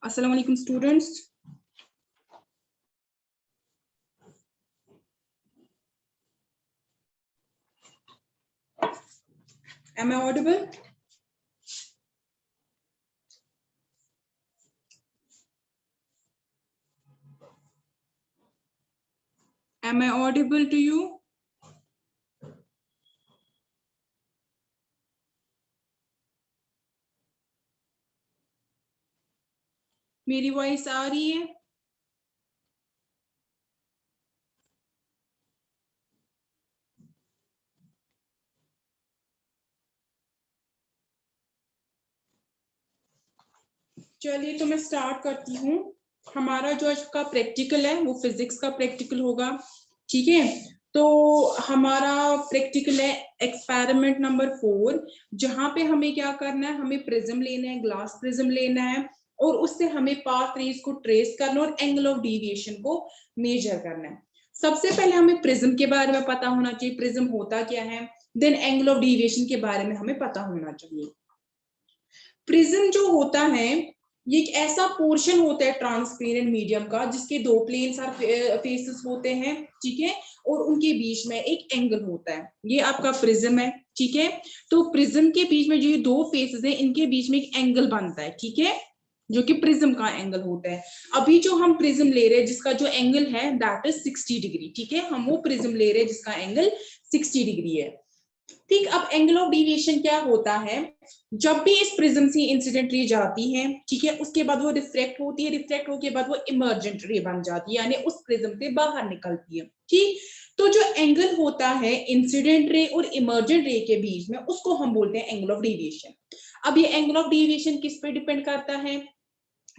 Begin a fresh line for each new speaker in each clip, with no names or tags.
Assalamu alaikum students. Am I audible? Am I audible to you? मेरी voice आ रही है? चलिए तो मैं स्टार्ट करती हूँ। हमारा जो आज का प्रैक्टिकल है वो फिजिक्स का प्रैक्टिकल होगा, ठीक है। तो हमारा प्रैक्टिकल है एक्सपेरिमेंट नंबर 4, जहां पे हमें क्या करना है, हमें प्रिज्म लेना है, ग्लास प्रिज्म लेना है और उससे हमें पाथ रेज को ट्रेस करना और एंगल ऑफ डेविएशन को मेजर करना है। सबसे पहले हमें प्रिज्म के बारे में पता होना चाहिए, प्रिज्म होता क्या है, देन एंगल ऑफ डेविएशन के बारे में हमें पता होना चाहिए। प्रिज्म जो होता है ये एक ऐसा पोर्शन होता है ट्रांसपेरेंट मीडियम का जिसके दो प्लेन्स और फेसेस होते हैं, ठीक है, और उनके बीच में एक एंगल होता है। ये आपका प्रिज्म है, ठीक है। तो प्रिज्म के बीच में जो ये दो फेसेस हैं इनके बीच में एक एंगल बनता है, ठीक है, जो कि प्रिज्म का एंगल होता है। अभी जो हम प्रिज्म ले रहे हैं जिसका जो एंगल है दैट इज 60 डिग्री, ठीक है। हम वो प्रिज्म ले रहे हैं जिसका एंगल 60 डिग्री है, ठीक। अब एंगल ऑफ डेविएशन क्या होता है, जब भी इस प्रिज्म से इंसिडेंट रे जाती है, ठीक है, उसके बाद वो रिफ्रैक्ट होती है, रिफ्रैक्ट होने के बाद वो इमर्जेंट रे बन जाती है, यानी उस प्रिज्म से बाहर निकलती है, ठीक। तो जो एंगल होता है इंसिडेंट रे और इमर्जेंट रे के बीच में उसको हम बोलते हैं एंगल ऑफ डेविएशन। अब ये एंगल ऑफ डेविएशन किस पे डिपेंड करता है,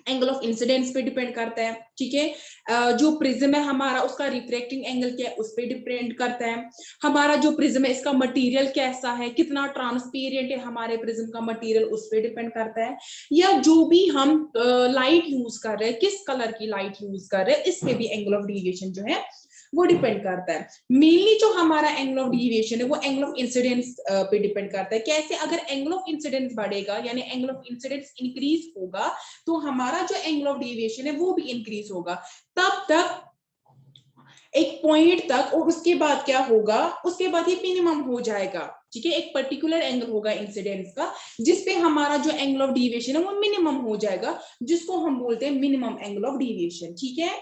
एंगल ऑफ इंसिडेंस पे डिपेंड करता है, ठीक है। जो प्रिज्म है हमारा उसका रिफ्रैक्टिंग एंगल क्या है उस पे डिपेंड करता है। हमारा जो प्रिज्म है इसका मटेरियल कैसा है, कितना ट्रांसपेरेंट है हमारे प्रिज्म का मटेरियल, उस पे डिपेंड करता है। या जो भी हम लाइट यूज कर रहे हैं, किस कलर की लाइट यूज कर रहे हैं, इस पे भी एंगल ऑफ डेविएशन जो है वो डिपेंड करता है। मेनली जो हमारा एंगल ऑफ डेविएशन है वो एंगल ऑफ इंसिडेंस पे डिपेंड करता है। कैसे, अगर एंगल ऑफ इंसिडेंस बढ़ेगा यानी एंगल ऑफ इंसिडेंस इंक्रीज होगा तो हमारा जो एंगल ऑफ डेविएशन है वो भी इंक्रीज होगा, तब तक एक पॉइंट तक, और उसके बाद क्या होगा, उसके बाद ये मिनिमम हो जाएगा, ठीक है। एक पर्टिकुलर एंगल होगा इंसिडेंस का जिसपे हमारा जो एंगल ऑफ डेविएशन है वो मिनिमम हो जाएगा, जिसको हम बोलते हैं मिनिमम एंगल ऑफ डेविएशन, ठीक है।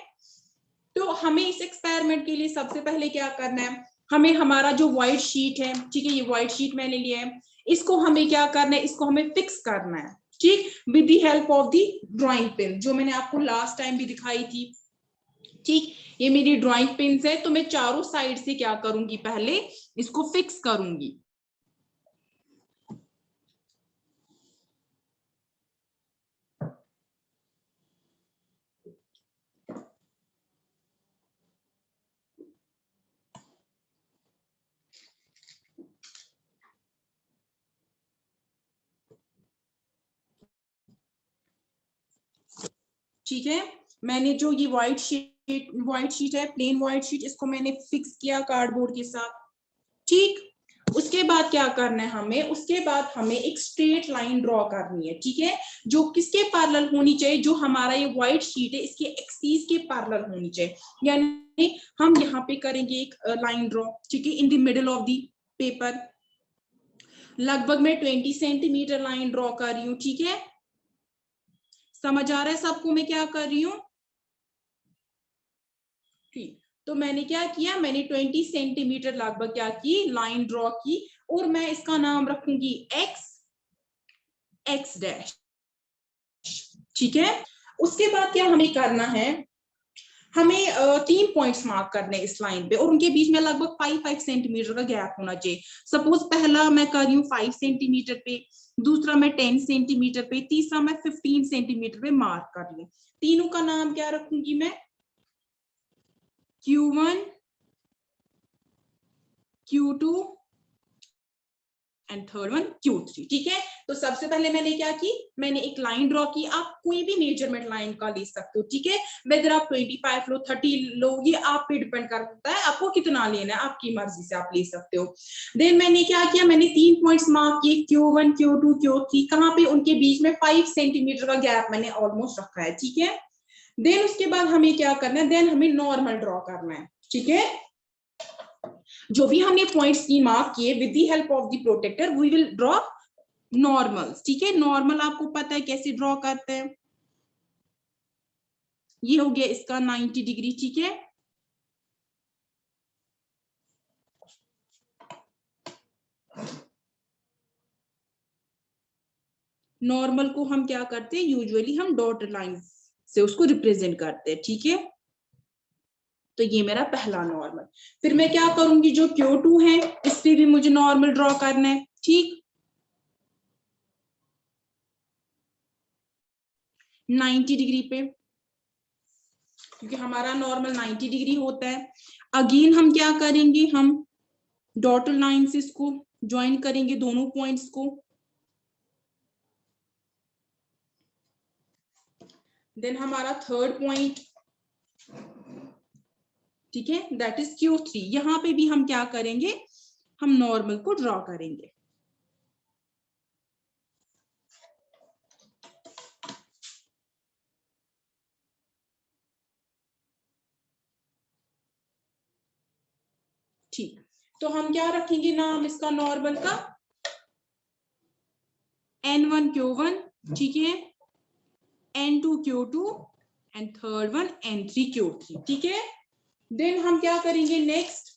तो हमें इस एक्सपेरिमेंट के लिए सबसे पहले क्या करना है, हमें हमारा जो व्हाइट शीट है, ठीक है, ये व्हाइट शीट मैंने लिया है, इसको हमें क्या करना है, इसको हमें फिक्स करना है, ठीक, with the help of the drawing pen जो मैंने आपको लास्ट टाइम भी दिखाई थी, ठीक। ये मेरी ड्राइंग पेन्स है, तो मैं चारों साइड से क्या करूंगी, पहले इसको फिक्स करूंगी। ठीक है, मैंने जो ये व्हाइट शीट है, प्लेन व्हाइट शीट, इसको मैंने फिक्स किया कार्डबोर्ड के साथ, ठीक। उसके बाद क्या करना है हमें, उसके बाद हमें एक स्ट्रेट लाइन ड्रॉ करनी है, ठीक है, जो किसके पैरेलल होनी चाहिए, जो हमारा ये व्हाइट शीट है इसके एक्सिस के पैरेलल होनी चाहिए, यानी हम यहाँ पे करेंगे एक लाइन ड्रॉ, ठीक है, in the middle of the paper. लगभग मैं 20 सेंटीमीटर लाइन ड्रॉ कर रही हूँ, ठीक है। समझ आ रहा है सबको मैं क्या कर रही हूँ, ठीक। तो मैंने क्या किया, मैंने 20 सेंटीमीटर लगभग क्या की, लाइन ड्रॉ की, और मैं इसका नाम रखूंगी एक्स डैश, ठीक है। उसके बाद क्या हमें करना है, हमें 3 पॉइंट्स मार्क करने इस लाइन पे, और उनके बीच में लगभग 5 सेंटीमीटर का गैप होना चाहिए। सपोज पहला मैं कर रही हूँ 5 सेंटीमीटर पे, दूसरा मैं 10 सेंटीमीटर पे, तीसरा मैं 15 सेंटीमीटर पे मार्क कर रही हूँ। तीनों का नाम क्या रखूंगी मैं, Q1, Q2 and third one Q3, ठीक है। तो सबसे पहले मैंने क्या की, मैंने एक लाइन ड्रॉ की। आप कोई भी मेजरमेंट लाइन का ले सकते हो, ठीक है, वेदर आप 25 लो 30 लो, ये आप पे डिपेंड करता है आपको कितना लेना है, आपकी मर्जी से आप ले सकते हो। देन मैंने क्या किया, मैंने 3 पॉइंट्स मार्क किए, Q1 Q2 Q3, कहाँ पे, उनके बीच में 5 सेंटीमीटर का गैप मैंने ऑलमोस्ट रखा है, ठीक है। देन उसके बाद हमें क्या करना है, देन हमें नॉर्मल ड्रॉ करना है, ठीक है। जो भी हमने पॉइंट्स की मार्क किए, with the help of the protractor we will draw normal, ठीक है। नॉर्मल आपको पता है कैसे ड्रॉ करते हैं, ये हो गया इसका 90 डिग्री, ठीक है। नॉर्मल को हम क्या करते हैं, यूजुअली हम डॉटेड लाइन से उसको रिप्रेजेंट करते हैं, ठीक है। तो ये मेरा पहला नॉर्मल। फिर मैं क्या करूंगी, जो Q2 है इस पे भी मुझे नॉर्मल ड्रॉ करना है, ठीक, 90 डिग्री पे, क्योंकि हमारा नॉर्मल 90 डिग्री होता है। अगेन हम क्या करेंगे, हम डॉटेड लाइन से इसको ज्वाइन करेंगे दोनों पॉइंट्स को। देन हमारा थर्ड पॉइंट, ठीक है, दैट इज Q3। यहां पे भी हम क्या करेंगे, हम नॉर्मल को ड्रॉ करेंगे। ठीक, तो हम क्या रखेंगे नाम इसका नॉर्मल का, N1 Q1, ठीक है, N2 Q2 and third one N3 Q3, ठीक है। देन हम क्या करेंगे नेक्स्ट,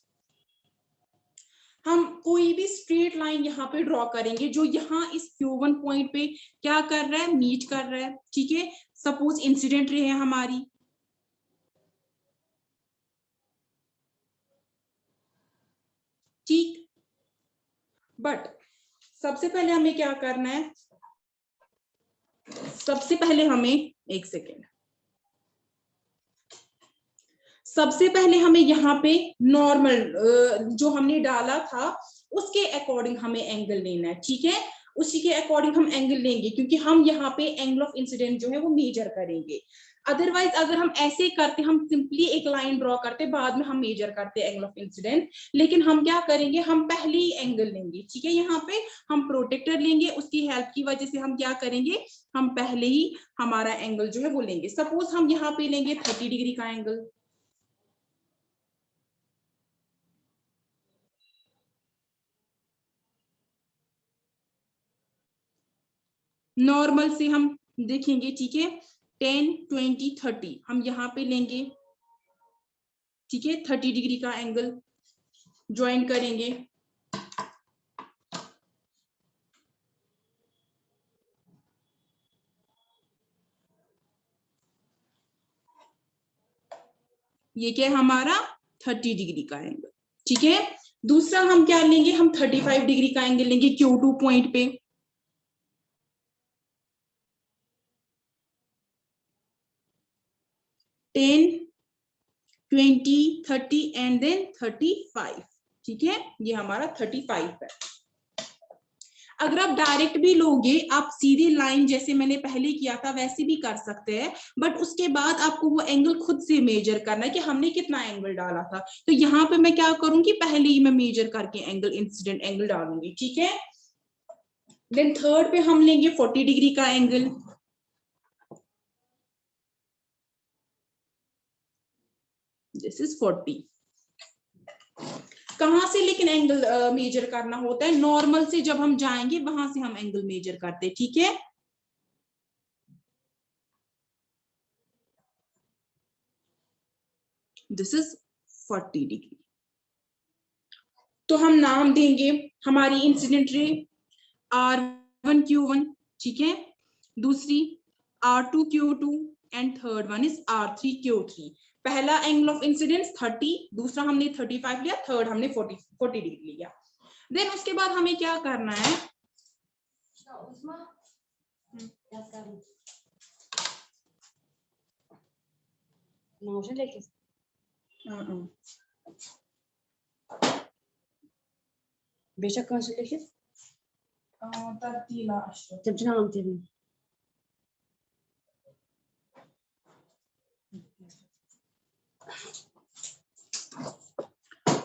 हम कोई भी स्ट्रेट लाइन यहाँ पे ड्रॉ करेंगे जो यहाँ इस Q1 पॉइंट पे क्या कर रहा है, मीट कर रहा है, ठीक है। सपोज इंसिडेंट रे है हमारी, ठीक। बट सबसे पहले हमें क्या करना है, सबसे पहले हमें, एक सेकेंड, सबसे पहले हमें यहाँ पे नॉर्मल जो हमने डाला था उसके अकॉर्डिंग हमें एंगल लेना है, ठीक है। उसी के अकॉर्डिंग हम एंगल लेंगे, क्योंकि हम यहाँ पे एंगल ऑफ इंसिडेंट जो है वो मेजर करेंगे। अदरवाइज अगर हम ऐसे करते, हम सिंपली एक लाइन ड्रॉ करते, बाद में हम मेजर करते एंगल ऑफ इंसिडेंट, लेकिन हम क्या करेंगे, हम पहले ही एंगल लेंगे, ठीक है। यहाँ पे हम प्रोटेक्टर लेंगे, उसकी हेल्प की वजह से हम क्या करेंगे, हम पहले ही हमारा एंगल जो है वो लेंगे। सपोज हम यहाँ पे लेंगे 30 डिग्री का एंगल, नॉर्मल से हम देखेंगे, ठीक है, 10 20 30 हम यहाँ पे लेंगे, ठीक है। 30 डिग्री का एंगल ज्वाइन करेंगे। ये क्या है हमारा 30 डिग्री का एंगल, ठीक है। दूसरा हम क्या लेंगे, हम 35 डिग्री का एंगल लेंगे Q2 पॉइंट पे, 10 20 30 एंड देन 35, ठीक है। ये हमारा 35 है। अगर आप डायरेक्ट भी लोगे, आप सीधी लाइन जैसे मैंने पहले किया था वैसे भी कर सकते हैं, बट उसके बाद आपको वो एंगल खुद से मेजर करना है कि हमने कितना एंगल डाला था। तो यहाँ पे मैं क्या करूंगी, पहले ही मैं मेजर करके एंगल, इंसिडेंट एंगल डालूंगी, ठीक है। देन थर्ड पे हम लेंगे 40 डिग्री का एंगल, दिस इज 40। कहां से लेकिन एंगल मेजर करना होता है, नॉर्मल से जब हम जाएंगे वहां से हम एंगल मेजर करते हैं, ठीक है। This is 40 degree. तो हम नाम देंगे हमारी इंसिडेंट रे R1 Q1, ठीक है, दूसरी R2 Q2 and third one is R3 Q3। पहला एंगल ऑफ इंसिडेंस 30, दूसरा हमने 35 लिया, थर्ड हमने 40 डिग्री लिया। देन उसके बाद हमें क्या करना है,
बेशक कौन से लिखे जब जनाब थे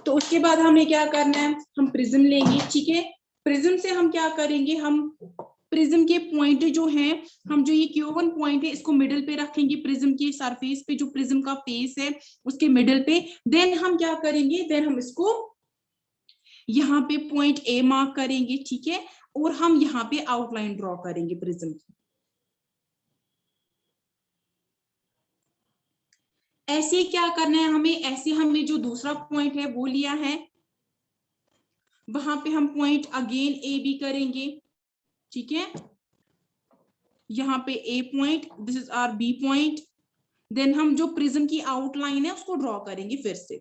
तो उसके बाद हमें क्या करना है, हम प्रिज्म लेंगे, ठीक है। प्रिज्म से हम क्या करेंगे, हम प्रिज्म के पॉइंट जो हैं, हम जो ये Q1 पॉइंट है इसको मिडिल पे रखेंगे, प्रिज्म की सरफेस पे, जो प्रिज्म का फेस है उसके मिडिल पे। देन हम क्या करेंगे, देन हम इसको यहाँ पे पॉइंट ए मार्क करेंगे, ठीक है, और हम यहाँ पे आउटलाइन ड्रॉ करेंगे प्रिज्म की। ऐसे क्या करना है हमें, ऐसे हमें जो दूसरा पॉइंट है वो लिया है, वहां पे हम पॉइंट अगेन ए बी करेंगे, ठीक है। यहाँ पे A point, this is our B point. Then हम जो प्रिज्म की आउटलाइन है उसको ड्रॉ करेंगे फिर से,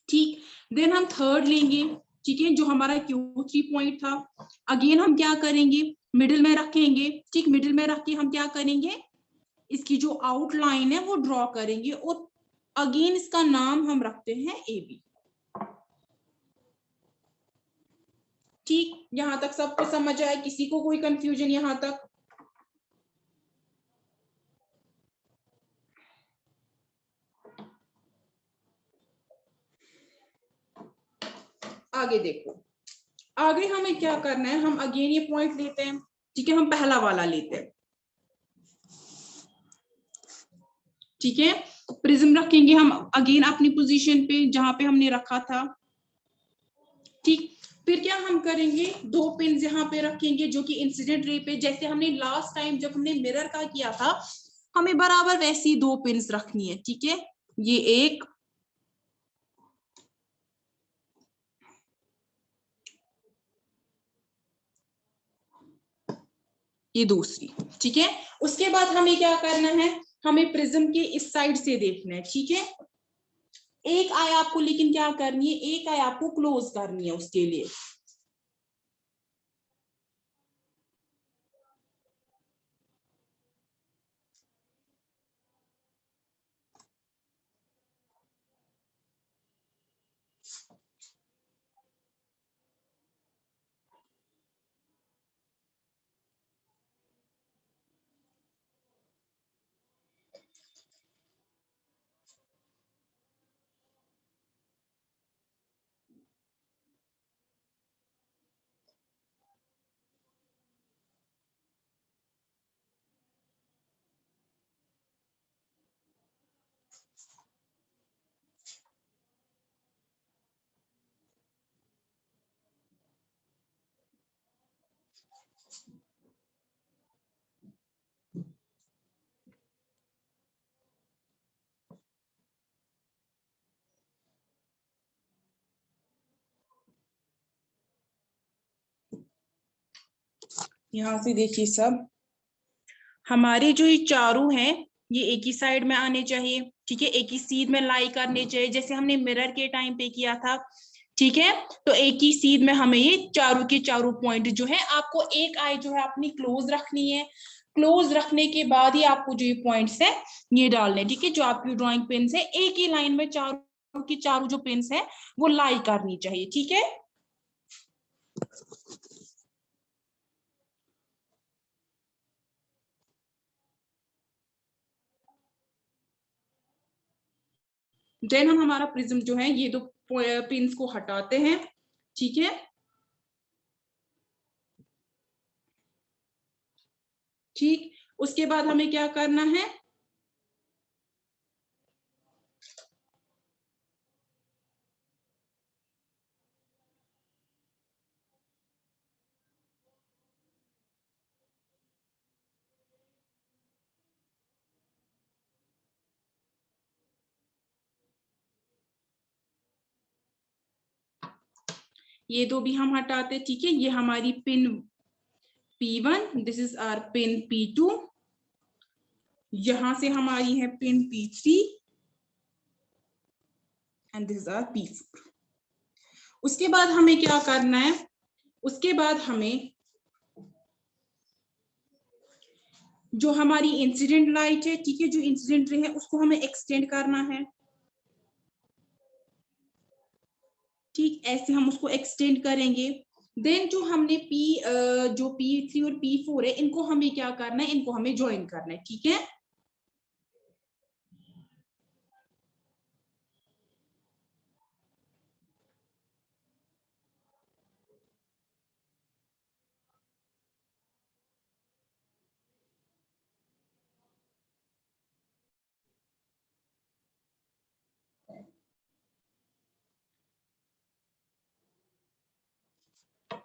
ठीक। देन हम थर्ड लेंगे, ठीक है, जो हमारा Q3 पॉइंट था, अगेन हम क्या करेंगे, मिडिल में रखेंगे, ठीक। मिडिल में रख के हम क्या करेंगे, इसकी जो आउटलाइन है वो ड्रॉ करेंगे, और अगेन इसका नाम हम रखते हैं ए बी, ठीक। यहां तक सबको समझ आया, किसी को कोई कंफ्यूजन यहां तक? आगे देखो, आगे हमें क्या करना है, हम अगेन ये पॉइंट लेते हैं, ठीक है, हम पहला वाला लेते हैं, ठीक है। प्रिज्म रखेंगे हम अगेन अपनी पोजीशन पे जहां पे हमने रखा था, ठीक। फिर क्या हम करेंगे, दो पिन यहाँ पे रखेंगे जो कि इंसिडेंट रे पे, जैसे हमने लास्ट टाइम जब हमने मिरर का किया था, हमें बराबर वैसी दो पिन्स रखनी है, ठीक है। ये एक, ये दूसरी, ठीक है। उसके बाद हमें क्या करना है, हमें प्रिज्म के इस साइड से देखना है, ठीक है। एक आई आपको लेकिन क्या करनी है, एक आई आपको क्लोज करनी है उसके लिए। यहां से देखिए सब, हमारे जो ये चारों हैं ये एक ही साइड में आने चाहिए, ठीक है, एक ही सीध में लाई करने चाहिए, जैसे हमने मिरर के टाइम पे किया था, ठीक है। तो एक ही सीध में हमें ये चारों के चारों पॉइंट जो है, आपको एक आई जो है अपनी क्लोज रखनी है, क्लोज रखने के बाद ही आपको जो ये पॉइंट्स है ये डालने, ठीक है। जो आपकी ड्राइंग पेन है एक ही लाइन में चारों की चारों जो पेन्स है वो लाई करनी चाहिए, ठीक है। देन हम हमारा प्रिज्म जो है ये दो पिंस को हटाते हैं, ठीक है, ठीक। उसके बाद हमें क्या करना है, ये दो भी हम हटाते, ठीक है। ये हमारी pin P1, this is our pin P2, यहां से हमारी है pin P3 and this is our P4। उसके बाद हमें क्या करना है, उसके बाद हमें जो हमारी इंसिडेंट लाइट है, ठीक है, जो इंसिडेंट रे है उसको हमें एक्सटेंड करना है, ठीक, ऐसे हम उसको एक्सटेंड करेंगे। देन जो हमने जो P3 और P4 है, इनको हमें क्या करना है, इनको हमें ज्वाइन करना है। ठीक है,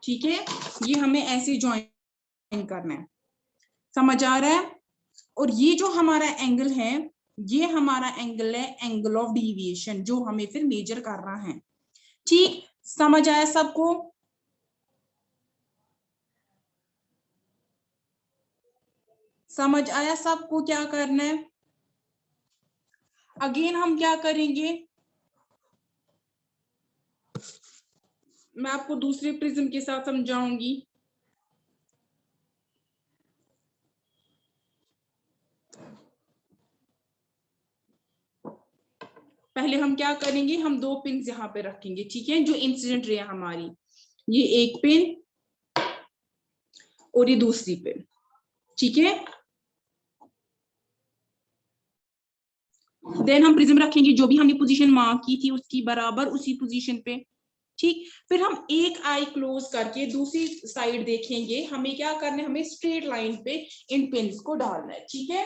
ठीक है, ये हमें ऐसे ज्वाइन करना है, समझ आ रहा है। और ये जो हमारा एंगल है, ये हमारा एंगल है एंगल ऑफ डिविएशन, जो हमें फिर मेजर करना है। ठीक, समझ आया सबको? समझ आया सबको क्या करना है? अगेन हम क्या करेंगे, मैं आपको दूसरे प्रिज्म के साथ समझाऊंगी। पहले हम क्या करेंगे, हम दो पिन यहाँ पे रखेंगे। ठीक है, जो इंसिडेंट रे हमारी, ये एक पिन और ये दूसरी पिन। ठीक है, देन हम प्रिज्म रखेंगे, जो भी हमने पोजीशन मार्क की थी उसकी बराबर उसी पोजीशन पे। ठीक, फिर हम एक आई क्लोज करके दूसरी साइड देखेंगे, हमें क्या करना है, हमें स्ट्रेट लाइन पे इन पिन्स को डालना है। ठीक है,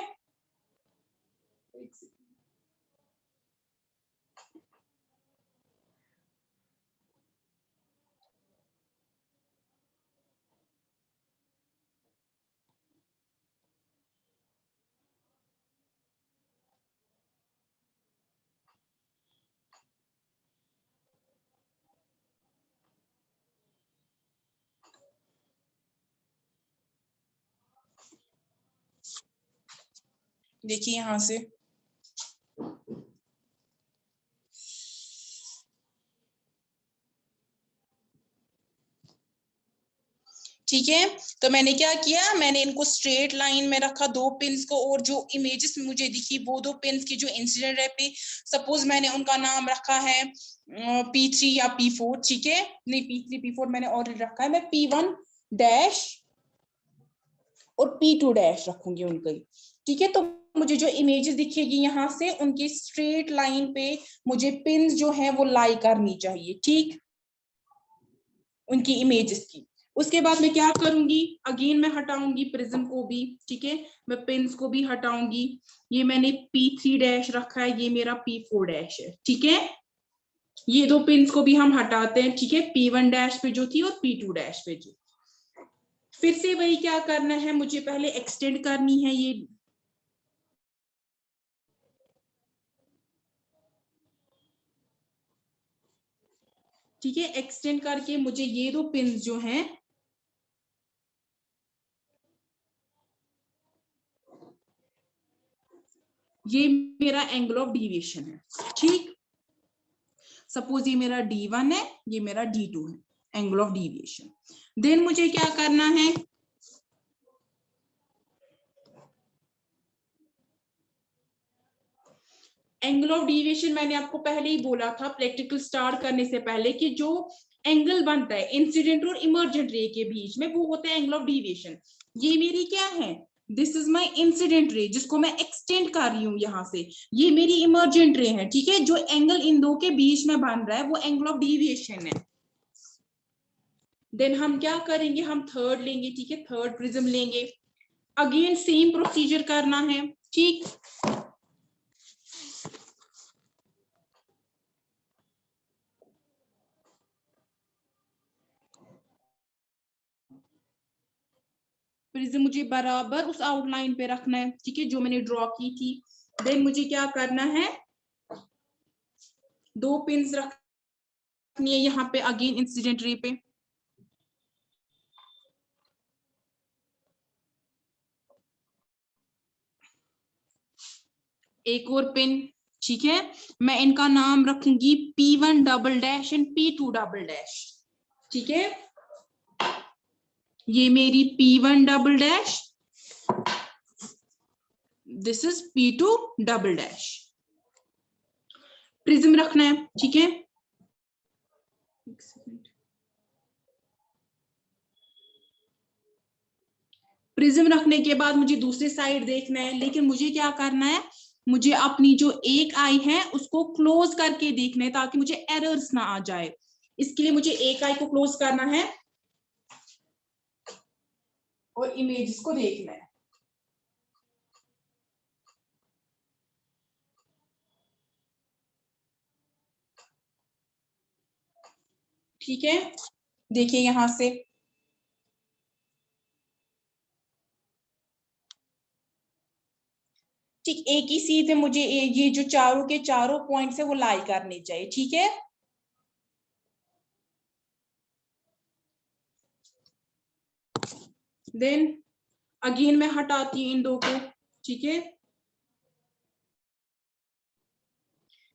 देखिए यहां से, ठीक है। तो मैंने क्या किया, मैंने इनको स्ट्रेट लाइन में रखा दो पिन्स को, और जो इमेजेस मुझे दिखी वो दो पिन्स की जो इंसिडेंट रे पे, सपोज मैंने उनका नाम रखा है P3 या P4। ठीक है, नहीं P3 P4 मैंने ऑलरेडी रखा है, मैं P1 डैश और P2 डैश रखूंगी उनकी। ठीक है, तो मुझे जो इमेजेस दिखेगी यहाँ से, उनकी स्ट्रेट लाइन पे मुझे पिन्स जो है वो लाई करनी चाहिए। ठीक, उनकी इमेजेस की। उसके बाद मैं क्या करूंगी, अगेन मैं हटाऊंगी प्रिज्म को भी। ठीक है, मैं पिन्स को भी हटाऊंगी। ये मैंने P3 डैश रखा है, ये मेरा P4 डैश है। ठीक है, ये दो पिन्स को भी हम हटाते हैं। ठीक है, P1 डैश पे जो थी और P2 डैश पे जो। फिर से वही क्या करना है, मुझे पहले एक्सटेंड करनी है ये, ठीक है, एक्सटेंड करके मुझे ये दो पिन्स जो हैं, ये मेरा एंगल ऑफ डिविएशन है। ठीक, सपोज ये मेरा D1 है, ये मेरा D2 है, एंगल ऑफ डिविएशन। देन मुझे क्या करना है, एंगल ऑफ डिविएशन मैंने आपको पहले ही बोला था प्रैक्टिकल स्टार्ट करने से पहले, कि जो एंगल बनता है इंसिडेंट और इमर्जेंट रे के बीच में, वो होता है एंगल ऑफ डिविएशन। ये मेरी क्या है, this is my incident ray, जिसको मैं एक्सटेंड कर रही हूँ यहाँ से। ये मेरी इमर्जेंट रे है। ठीक है, जो एंगल इन दो के बीच में बन रहा है वो एंगल ऑफ डिविएशन है। देन हम क्या करेंगे, हम थर्ड लेंगे। ठीक है, थर्ड प्रिज्म लेंगे, अगेन सेम प्रोसीजर करना है। ठीक, प्रिज्म मुझे बराबर उस आउटलाइन पे रखना है। ठीक है, जो मैंने ड्रॉ की थी। देन मुझे क्या करना है, दो पिन्स रखनी है यहाँ पे अगेन इंसिडेंट रे पे। एक और पिन। ठीक है, मैं इनका नाम रखूंगी P1 double dash and P2 double dash. ठीक है, ये मेरी P1 double dash, this is P2 double dash. Prism रखना है। ठीक है, एक सेकंड, प्रिज्म रखने के बाद मुझे दूसरी साइड देखना है, लेकिन मुझे क्या करना है, मुझे अपनी जो एक आई है उसको क्लोज करके देखना है ताकि मुझे एरर्स ना आ जाए। इसके लिए मुझे एक आई को क्लोज करना है और इमेजेस को देखना है। ठीक है, देखिए यहां से ठीक एक ही सीध है, मुझे ये जो चारों के चारों पॉइंट्स है वो लाई करने चाहिए। ठीक है, देन अगेन मैं हटाती हूँ इन दो को। ठीक है,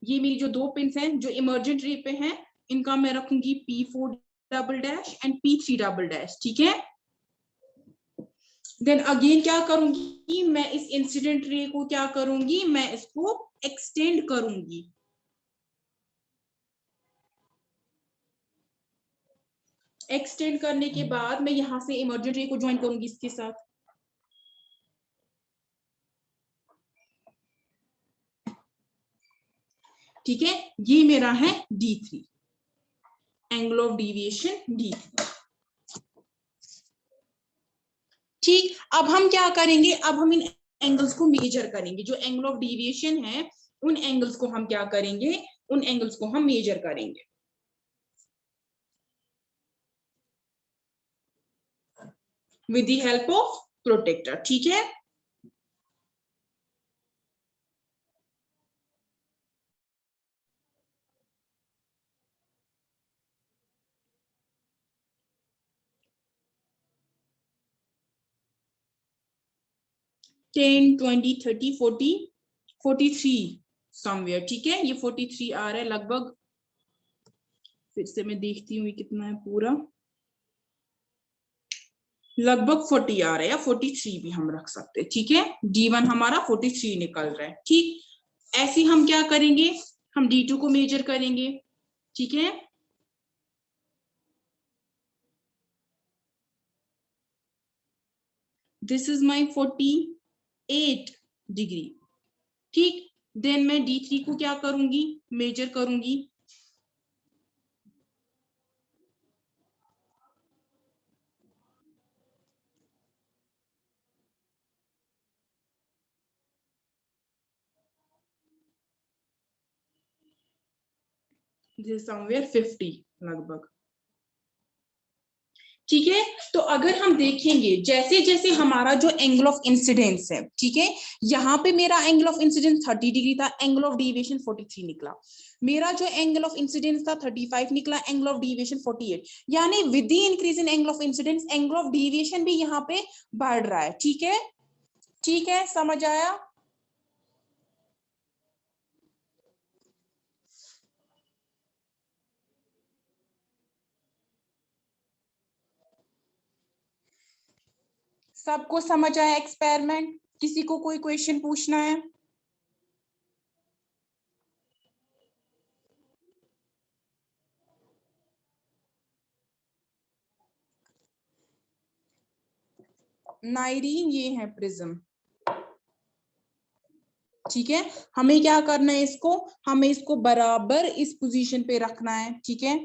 ये मेरी जो दो पिंस हैं जो इमर्जेंट रे पे हैं, इनका मैं रखूंगी P4 double dash and P3 double dash. ठीक है, देन अगेन क्या करूंगी, मैं इस इंसिडेंट रे को क्या करूंगी, मैं इसको एक्सटेंड करूंगी। एक्सटेंड करने के बाद मैं यहां से इमर्जेंट रे को ज्वाइन करूंगी इसके साथ। ठीक है, ये मेरा है D3, angle of deviation D3। ठीक, अब हम क्या करेंगे, अब हम इन एंगल्स को मेजर करेंगे, जो एंगल ऑफ डेविएशन है उन एंगल्स को हम क्या करेंगे, उन एंगल्स को हम मेजर करेंगे with the help of protractor. ठीक है, टेन 20 30 40 43 समवेयर। ठीक है, ये 43 आ रहा है लगभग, फिर से मैं देखती हूँ ये कितना है पूरा, लगभग 40 आ रहा है, या 43 भी हम रख सकते हैं। ठीक है, D1 हमारा 43 निकल रहा है। ठीक, ऐसे हम क्या करेंगे, हम D2 को मेजर करेंगे। ठीक है, दिस इज माई 48 डिग्री। ठीक, देन मैं D3 को क्या करूंगी, मेजर करूंगी। दिस समवेयर 50 लगभग। ठीक है, तो अगर हम देखेंगे जैसे जैसे हमारा जो एंगल ऑफ इंसिडेंस है, ठीक है, यहाँ पे मेरा एंगल ऑफ इंसिडेंस 30 डिग्री था, एंगल ऑफ डेविएशन 43 निकला। मेरा जो एंगल ऑफ इंसिडेंस था 35 निकला, एंगल ऑफ डेविएशन 48। यानी with the increase in angle of incidence angle of deviation भी यहाँ पे बढ़ रहा है। ठीक है, ठीक है, समझ आया। सबको समझ आया एक्सपेरिमेंट, किसी को कोई क्वेश्चन पूछना है? नाइरीन, ये है प्रिज्म। ठीक है, हमें क्या करना है, इसको हमें इसको बराबर इस पोजीशन पे रखना है। ठीक है,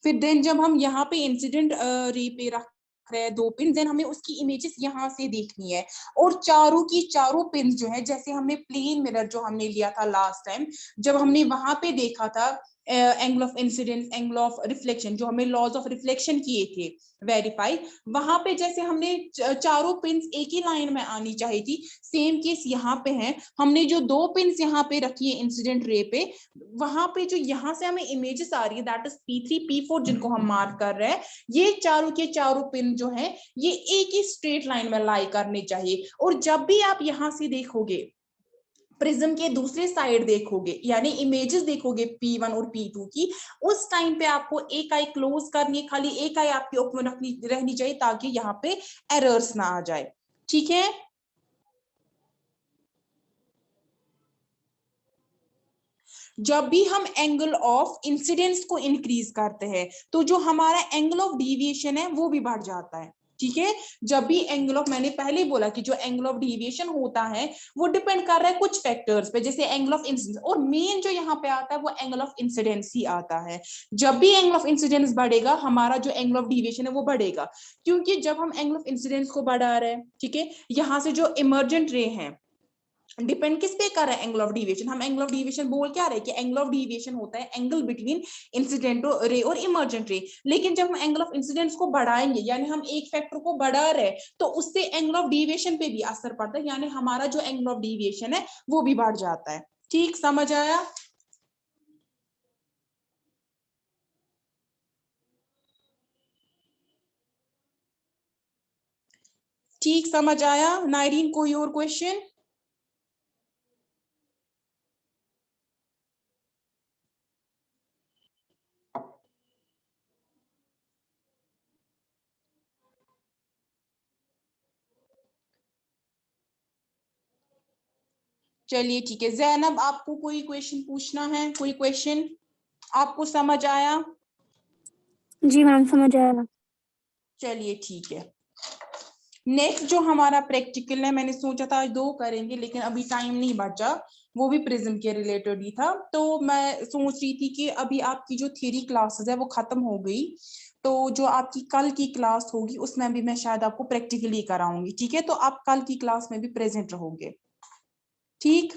फिर देन जब हम यहाँ पे इंसिडेंट रे पे रख रहे हैं दो पिन, देन हमें उसकी इमेजेस यहाँ से देखनी है। और चारों की चारों पिन जो है, जैसे हमने प्लेन मिरर जो हमने लिया था लास्ट टाइम, जब हमने वहां पे देखा था angle of incidence, angle of reflection, जो हमें लॉज ऑफ रिफ्लेक्शन किए थे वेरीफाई, वहां पे जैसे हमने चारों पिन एक ही लाइन में आनी चाहिए थी, सेम केस यहाँ पे है। हमने जो दो पिन यहाँ पे रखी है इंसिडेंट रे पे, वहां पे जो यहाँ से हमें इमेजेस आ रही है दैट इज P3 P4 जिनको हम मार्क कर रहे हैं, ये चारों के चारों पिन जो है ये एक ही स्ट्रेट लाइन में लाई करने चाहिए। और जब भी आप यहाँ से देखोगे, प्रिज्म के दूसरे साइड देखोगे, यानी इमेजेस देखोगे P1 और P2 की, उस टाइम पे आपको एक आई क्लोज करनी है, खाली एक आई आपकी ओपन रखनी रहनी चाहिए ताकि यहाँ पे एरर्स ना आ जाए। ठीक है, जब भी हम एंगल ऑफ इंसिडेंस को इंक्रीज करते हैं तो जो हमारा एंगल ऑफ डिविएशन है वो भी बढ़ जाता है, ठीक है। जब भी एंगल ऑफ, मैंने पहले बोला कि जो एंगल ऑफ डिविएशन होता है वो डिपेंड कर रहा है कुछ फैक्टर्स पे, जैसे एंगल ऑफ इंसिडेंस, और मेन जो यहाँ पे आता है वो एंगल ऑफ इंसिडेंस ही आता है। जब भी एंगल ऑफ इंसिडेंस बढ़ेगा हमारा जो एंगल ऑफ डिविएशन है वो बढ़ेगा, क्योंकि जब हम एंगल ऑफ इंसिडेंस को बढ़ा रहे हैं, ठीक है, यहाँ से जो इमर्जेंट रे है डिपेंड किस पे कर रहा है, एंगल ऑफ डिविएशन। हम एंगल ऑफ डिविएशन बोल क्या रहे हैं कि एंगल ऑफ डिविएशन होता है एंगल बिटवीन इंसिडेंट रे और इमर्जेंट रे। लेकिन जब हम एंगल ऑफ इंसिडेंस को बढ़ाएंगे, यानी हम एक फैक्टर को बढ़ा रहे हैं, तो उससे एंगल ऑफ डिविएशन पे भी असर पड़ता है, यानी हमारा जो एंगल ऑफ डिविएशन है वो भी बढ़ जाता है। ठीक समझ आया? ठीक समझ आया नायरीन? कोई और क्वेश्चन? चलिए ठीक है। जैनब, आपको कोई क्वेश्चन पूछना है? कोई क्वेश्चन आपको समझ आया?
जी मैम समझ आया।
चलिए ठीक है। नेक्स्ट जो हमारा प्रैक्टिकल है, मैंने सोचा था आज 2 करेंगे लेकिन अभी टाइम नहीं बचा, वो भी प्रिज्म के रिलेटेड ही था। तो मैं सोच रही थी कि अभी आपकी जो थ्योरी क्लासेस है वो खत्म हो गई, तो जो आपकी कल की क्लास होगी उसमें भी मैं शायद आपको प्रैक्टिकली कराऊंगी, ठीक है? तो आप कल की क्लास में भी प्रेजेंट रहोगे, ठीक?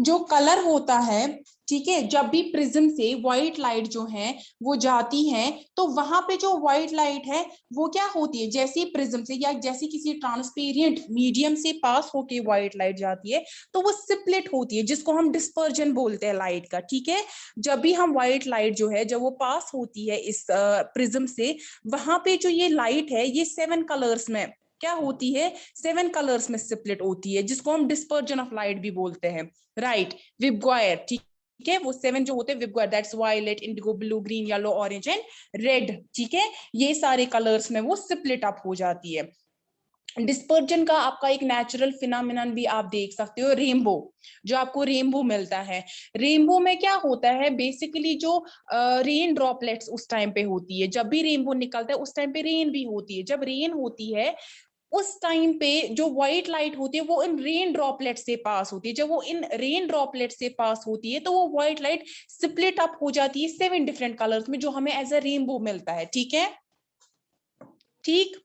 जो कलर होता है, ठीक है, जब भी प्रिज्म से व्हाइट लाइट जो है वो जाती है, तो वहां पे जो व्हाइट लाइट है वो क्या होती है, जैसे प्रिज्म से या जैसे किसी ट्रांसपेरेंट मीडियम से पास होके व्हाइट लाइट जाती है तो वो स्प्लिट होती है, जिसको हम डिस्पर्जन बोलते हैं लाइट का, ठीक है। जब भी हम व्हाइट लाइट जो है जब वो पास होती है इस प्रिज्म से, वहां पे जो ये लाइट है ये 7 कलर्स में क्या होती है, 7 कलर्स में स्प्लिट होती है, जिसको हम डिस्पर्जन ऑफ लाइट भी बोलते हैं, राइट? विबग्वायर, ठीक है, वो 7 जो होते हैं VIBGYOR, that's violet, indigo, blue, green, yellow, orange and red, ठीक है, ये सारे कलर्स में वो स्प्लिट अप हो जाती है। डिस्पर्जन का आपका एक नेचुरल फिनोमिनन भी आप देख सकते हो, रेनबो, जो आपको रेनबो मिलता है। रेनबो में क्या होता है, बेसिकली जो रेन ड्रॉपलेट्स उस टाइम पे होती है, जब भी रेनबो निकलता है उस टाइम पे रेन भी होती है। जब रेन होती है उस टाइम पे जो व्हाइट लाइट होती है वो इन रेन ड्रॉपलेट से पास होती है। जब वो इन रेन ड्रॉपलेट से पास होती है तो वो व्हाइट लाइट स्प्लिट अप हो जाती है 7 डिफरेंट कलर्स में, जो हमें एज अ रेनबो मिलता है, ठीक है? ठीक।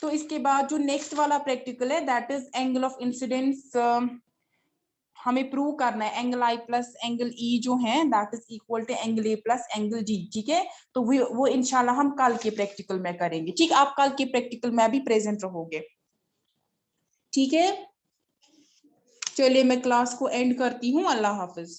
तो इसके बाद जो नेक्स्ट वाला प्रैक्टिकल है that is angle of incidence. हमें प्रूव करना है angle I plus angle E जो है that is equal to angle A plus angle D, ठीक है। तो वो इंशाल्लाह हम कल के प्रैक्टिकल में करेंगे, ठीक? आप कल के प्रैक्टिकल में भी प्रेजेंट रहोगे, ठीक है? चलिए मैं क्लास को एंड करती हूँ। अल्लाह हाफिज।